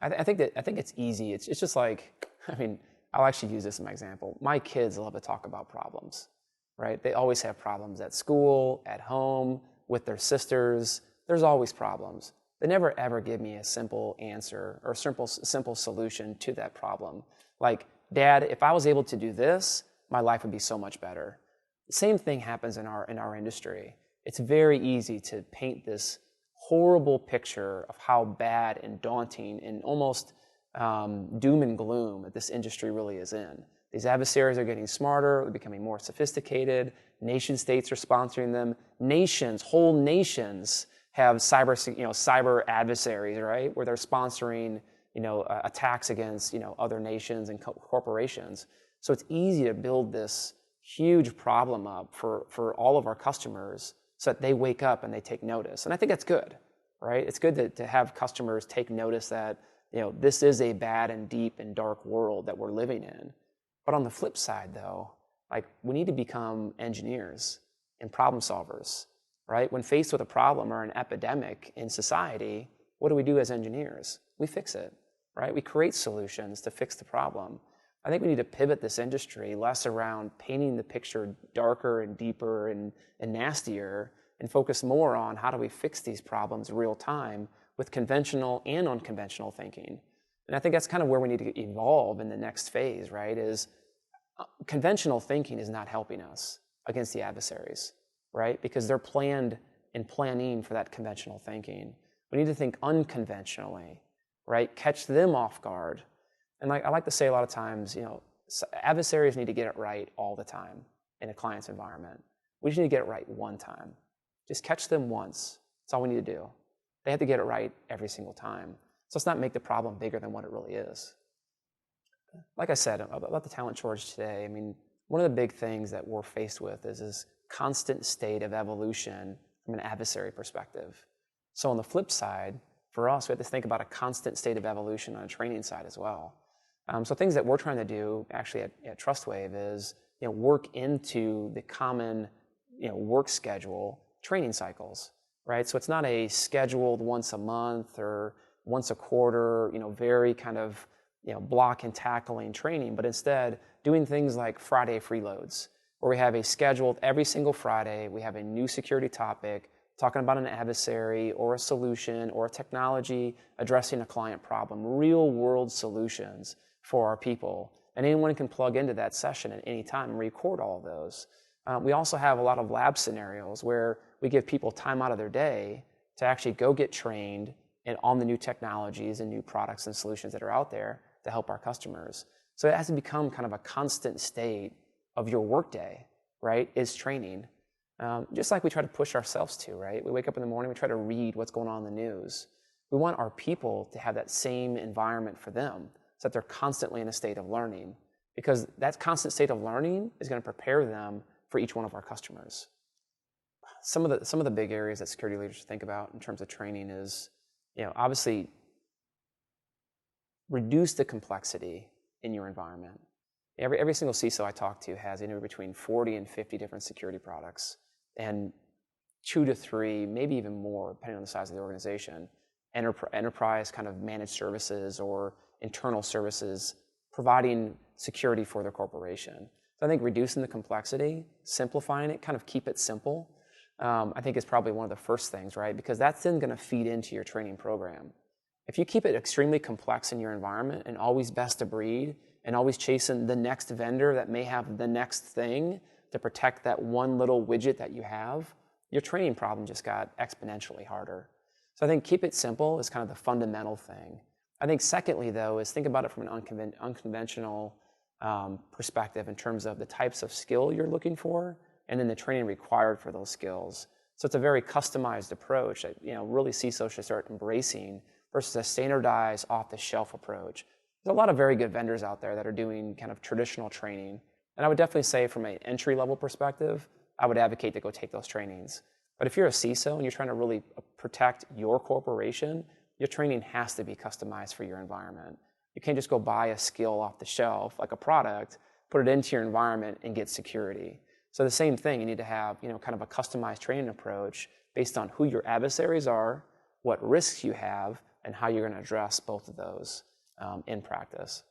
I think it's easy. It's just like, I mean, I'll actually use this as my example. My kids love to talk about problems, right? They always have problems at school, at home, with their sisters. There's always problems. They never ever give me a simple answer or simple solution to that problem. Like, Dad, if I was able to do this, my life would be so much better. The same thing happens in our industry. It's very easy to paint this horrible picture of how bad and daunting and almost doom and gloom that this industry really is in. These adversaries are getting smarter, they're becoming more sophisticated. Nation states are sponsoring them. Nations, whole nations, have cyber adversaries, right, where they're sponsoring, attacks against, other nations and corporations. So it's easy to build this huge problem up for all of our customers so that they wake up and they take notice. And I think that's good, right? It's good to have customers take notice that, this is a bad and deep and dark world that we're living in. But on the flip side, though, like, we need to become engineers and problem solvers, right? When faced with a problem or an epidemic in society, what do we do as engineers? We fix it, right? We create solutions to fix the problem. I think we need to pivot this industry less around painting the picture darker and deeper and nastier, and focus more on how do we fix these problems real time with conventional and unconventional thinking. And I think that's kind of where we need to evolve in the next phase, right? Is conventional thinking is not helping us against the adversaries, right? Because they're planned and planning for that conventional thinking. We need to think unconventionally, right? Catch them off guard. And I like to say a lot of times, adversaries need to get it right all the time in a client's environment. We just need to get it right one time. Just catch them once. That's all we need to do. They have to get it right every single time. So let's not make the problem bigger than what it really is. Like I said, about the talent shortage today, I mean, one of the big things that we're faced with is this constant state of evolution from an adversary perspective. So on the flip side, for us, we have to think about a constant state of evolution on a training side as well. So things that we're trying to do actually at Trustwave is work into the common work schedule training cycles, right? So it's not a scheduled once a month or once a quarter, very kind of block and tackling training, but instead doing things like Friday freeloads, where we have a scheduled every single Friday, we have a new security topic, talking about an adversary or a solution or a technology addressing a client problem, real world solutions for our people. And anyone can plug into that session at any time and record all of those. We also have a lot of lab scenarios where we give people time out of their day to actually go get trained on the new technologies and new products and solutions that are out there to help our customers. So it has to become kind of a constant state of your workday, right, is training. Just like we try to push ourselves to, right? We wake up in the morning, we try to read what's going on in the news. We want our people to have that same environment for them so that they're constantly in a state of learning, because that constant state of learning is going to prepare them for each one of our customers. Some of the big areas that security leaders think about in terms of training is, obviously reduce the complexity in your environment. Every single CISO I talk to has anywhere between 40 and 50 different security products, and 2 to 3, maybe even more, depending on the size of the organization, enterprise kind of managed services or internal services providing security for their corporation. So I think reducing the complexity, simplifying it, kind of keep it simple, I think is probably one of the first things, right? Because that's then going to feed into your training program. If you keep it extremely complex in your environment and always best of breed and always chasing the next vendor that may have the next thing to protect that one little widget that you have, your training problem just got exponentially harder. So I think keep it simple is kind of the fundamental thing. I think secondly, though, is think about it from an unconventional perspective in terms of the types of skill you're looking for and then the training required for those skills. So it's a very customized approach that really CISOs should start embracing versus a standardized off-the-shelf approach. There's a lot of very good vendors out there that are doing kind of traditional training. And I would definitely say from an entry-level perspective, I would advocate to go take those trainings. But if you're a CISO and you're trying to really protect your corporation, your training has to be customized for your environment. You can't just go buy a skill off the shelf, like a product, put it into your environment and get security. So the same thing, you need to have kind of a customized training approach based on who your adversaries are, what risks you have, and how you're going to address both of those in practice.